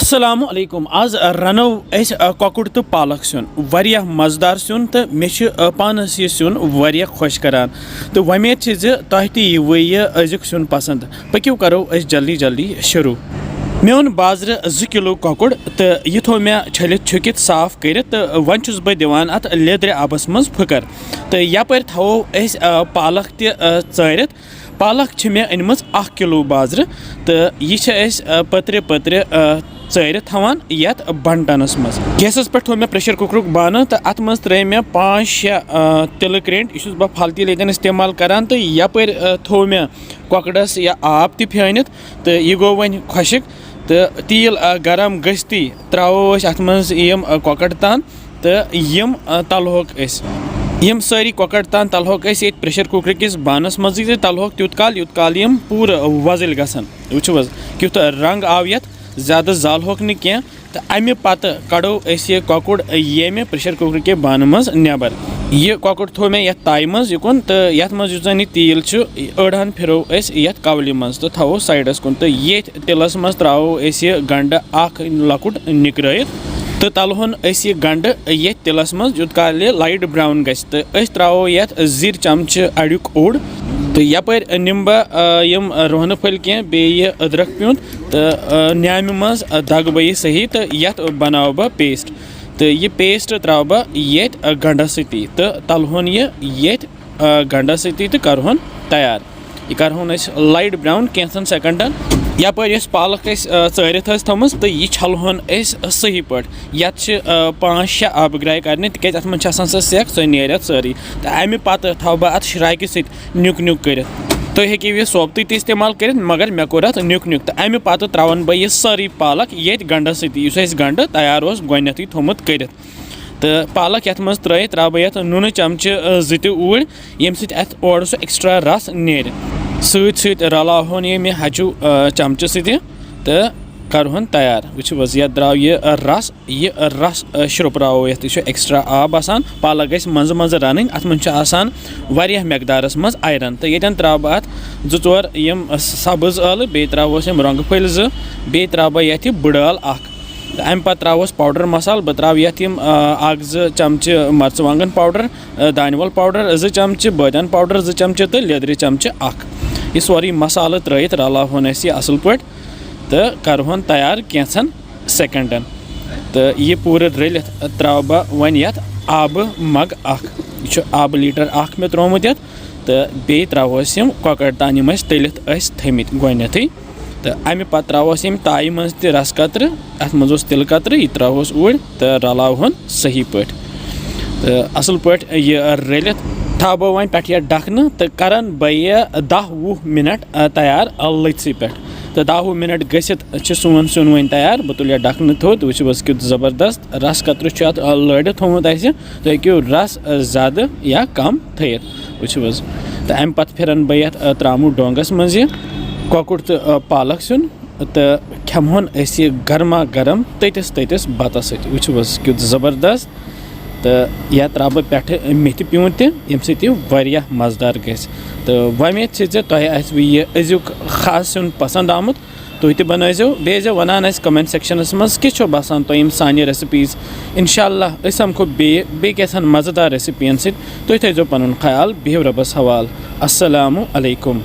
السلام علیکم آز رنو أسۍ کۄکُر تہٕ پالک سیُن واریاہ مزٕدار سیُن تہٕ مےٚ چھُ پانس یہِ سیُن واریاہ خۄش کران تہٕ وۄمید چھِ زِ تۄہہِ تہِ یِیوٕ یہِ أزیُک سیُن پسنٛد پٔکِو کرو أسۍ جلدی جلدی شروع مےٚ اوٚن بازرٕ 2 کِلوٗ کۄکُر تہٕ یہِ تھوٚو مےٚ چھٔلِتھ چھُکِتھ صاف کٔرِتھ تہٕ وۄنۍ چھُس بہٕ دِوان اَتھ لیٚدرِ آبس منٛز پھٕکر تہٕ یپٲرۍ تھاوو أسۍ پالک تہِ ژٲرِتھ پالک چھِ مےٚ أنمٕژ 1 کِلوٗ بازرٕ تہٕ یہِ چھِ أسۍ پٔترِ ژٲرِتھ تھاوان یتھ بنٹنس منٛز گیسس پٮ۪ٹھ تھوٚو مےٚ پریشر کُکرُک بانہٕ تہٕ اتھ منٛز ترٲے مےٚ 5-6 تِلہٕ کرٛینٛڈۍ یہِ چھُس بہٕ پھل تیٖل ییٚتٮ۪ن استعمال کران تہٕ یپٲرۍ تھوٚو مےٚ کۄکرس آب تہِ پھیٲنِتھ تہٕ یہِ گوٚو وۄنۍ خۄشِک تہٕ تیٖل گرم گٔژھتٕے ترٛاوو أسۍ اتھ منٛز یِم کۄکر تان تہٕ یِم تلہوکھ أسۍ یِم سٲری کۄکر تان تلہوکھ أسۍ ییٚتہِ پریشر کُکرٕ کِس بانس منٛزٕے تہٕ تلہوکھ تیوٗت کال یِم پوٗرٕ وۄزٕلۍ گژھن وٕچھِو حظ کیُتھ رنٛگ آو یتھ زیادٕ زالہوکھ نہٕ کینٛہہ تہٕ امہِ پتہٕ کڑو أسۍ یہِ کۄکُر ییٚمہِ پریشر کُکرٕ کہِ بانہٕ منٛز نٮ۪بر یہِ کۄکُر تھوٚو مےٚ یتھ تایہِ منٛز یِکُن تہٕ یتھ منٛز یُس زن یہِ تیٖل چھُ أڑہن پھِرو أسۍ یتھ کولہِ منٛز تہٕ تھاوو سایڈس کُن تہٕ ییٚتھۍ تِلس منٛز ترٛاوو أسۍ یہِ گنڈٕ اکھ لۄکُٹ نِکرٲیِتھ تہٕ تلہون أسۍ یہِ گنڈٕ ییٚتھۍ تِلس منٛز یوٗت کال یہِ لایٹ براوُن گژھِ تہٕ أسۍ ترٛاوو یتھ 2 چمچہٕ اڑیُک اوٚڑ تہٕ یپٲرۍ نِمہٕ بہٕ یِم رۄہنہٕ پھٔلۍ کینٛہہ بیٚیہِ یہِ أدرکھ پیوٗنت تہٕ نیامہِ منٛز دگہٕ بہٕ یہِ صحیح تہٕ یتھ بناوٕ بہٕ پیسٹ تہٕ یہِ پیسٹ ترٛاوٕ بہٕ ییٚتھۍ گنڈس سۭتی تہٕ تلہون یہِ ییٚتھۍ گنڈس سۭتی تہٕ کرہون تیار یہِ کرہون أسۍ لایٹ براوُن کینٛژن سیکنڈن یپٲرۍ یۄس پالک أسۍ ژٲرِتھ ٲسۍ تھٲومٕژ تہٕ یہِ چھلہون أسۍ صحیح پٲٹھۍ یتھ چھِ 5-6 آبہٕ گرٛاے کرنہِ تِکیازِ اتھ منٛز چھِ آسان سۄ سٮ۪کھ سۄ نیرِ اتھ سٲرٕے تہٕ امہِ پتہٕ تھاوٕ بہٕ اتھ شراکہِ سۭتۍ نیُک کٔرِتھ تُہۍ ہیٚکِو یہِ سوبتٕے تہِ استعمال کٔرِتھ مگر مےٚ کوٚر اتھ نیُک تہٕ امہِ پتہٕ ترٛاوان بہٕ یہِ سٲرٕے پالک ییٚتھۍ گنڈس سۭتی یُس اَسہِ گنڈٕ تیار اوس گۄڈنیتھٕے تھوٚمُت کٔرِتھ تہٕ پالک یتھ منٛز ترٛٲیِتھ ترٛاوٕ بہٕ یتھ نوٗنہٕ چمچہٕ 2 تہِ اوٗرۍ ییٚمہِ سۭتۍ اتھ اورٕ سُہ ایٚکٕسٹرا رس نیرِ سۭتۍ رلاوہون یہِ مےٚ ہچوٗ چمچہٕ سۭتۍ تہٕ کرہون تیار وٕچھِو حظ یتھ درٛاو یہِ رس شرٛوپراوو یتھ یہِ چھُ ایٚکٕسٹرا آب آسان پالک گژھِ منٛزٕ رنٕنۍ اتھ منٛز چھُ آسان واریاہ مٮ۪قدارس منٛز آیرن تہٕ ییٚتٮ۪ن ترٛاوٕ بہٕ اتھ 2-4 یِم سبٕز ٲلہٕ بیٚیہِ ترٛاوہوس یِم رۄنٛگہٕ پھٔلۍ 2 بیٚیہِ ترٛاوٕ بہٕ یتھ یہِ بٕڈ ٲل 1 تہٕ امہِ پتہٕ ترٛاوہوس پاوڈر مسالہٕ بہٕ ترٛاوٕ یتھ یِم 1-2 چمچہٕ مرژٕوانٛگن پاوڈر دانہِ ول پاوڈر 2 چمچہٕ بٲدیان پاوڈر 2 چمچہٕ تہٕ لیٚدرِ چمچہٕ 1 یہِ سورُے مسالہٕ ترٛٲیِتھ رلاوہون أسۍ یہِ اصل پٲٹھۍ تہٕ کرہون تیار کینٛژن سیکنڈن تہٕ یہِ پوٗرٕ رٔلِتھ ترٛاوٕ بہٕ وۄنۍ یتھ آبہٕ مگ 1 یہِ چھُ آبہٕ لیٖٹر 1 مےٚ ترٛوومُت یتھ تہٕ بیٚیہِ ترٛاوہوس یِم کۄکر تان یِم أسۍ تٔلِتھ ٲسۍ تھٲمٕتۍ گۄڈنیتھٕے تہٕ امہِ پتہٕ ترٛاوہوس ییٚمہِ تایہِ منٛز تہِ رس قطرٕ اتھ منٛز اوس تِلہٕ قطرٕ یہِ ترٛاوہوس اوٗرۍ تہٕ رلاوہون صحیح پٲٹھۍ تہٕ اصل پٲٹھۍ یہِ رٔلِتھ تھاوٕ بہٕ وۄنۍ پٮ۪ٹھٕ یتھ ڈکھنہٕ تہٕ کران بہٕ یہِ 10-20 منٹ تیار لٔژسٕے پٮ۪ٹھ تہٕ 10-20 منٹ گٔژھِتھ چھُ سون سیُن وۄنۍ تیار بہٕ تُلہٕ یتھ ڈکھنہٕ تھوٚد وٕچھِو حظ کیُتھ زبردست رس قطرٕ چھُ اتھ لٲرِتھ تھوٚمُت اسہِ تُہۍ ہیٚکِو رس زیادٕ یا کم تھٲیِتھ وٕچھِو حظ تہٕ امہِ پتہٕ پھِرن بہٕ یتھ ترٛاموٗ ڈۄنٛگس منٛز یہِ کۄکُر تہٕ پالک سیُن تہٕ کھٮ۪مہون أسۍ یہِ گرما گرم تٔتِس بتس سۭتۍ وٕچھِو حظ کیُتھ زبردست تہٕ یتھ ترٛاوٕ بہٕ پٮ۪ٹھٕ میتھِ پیوٗنت تہِ ییٚمہِ سۭتۍ یہِ واریاہ مزٕدار گژھِ تہٕ وۄمید چھِ زِ تۄہہِ آسوٕ یہِ أزیُک خاص سیُن پسنٛد آمُت تُہۍ تہِ بنٲیزیو بیٚیہِ ٲسۍزیو ونان اَسہِ کمنٹ سیکشنس منٛز کِژھ چھو باسان تۄہہِ یِم سانہِ ریسِپیٖز انشاء اللہ أسۍ سمکھو بیٚیہِ کینٛژھن مزٕدار ریسِپین سۭتۍ تُہۍ تھٲیزیو پنُن خیال بِہِو رۄبس حوالہٕ السلامُ علیکُم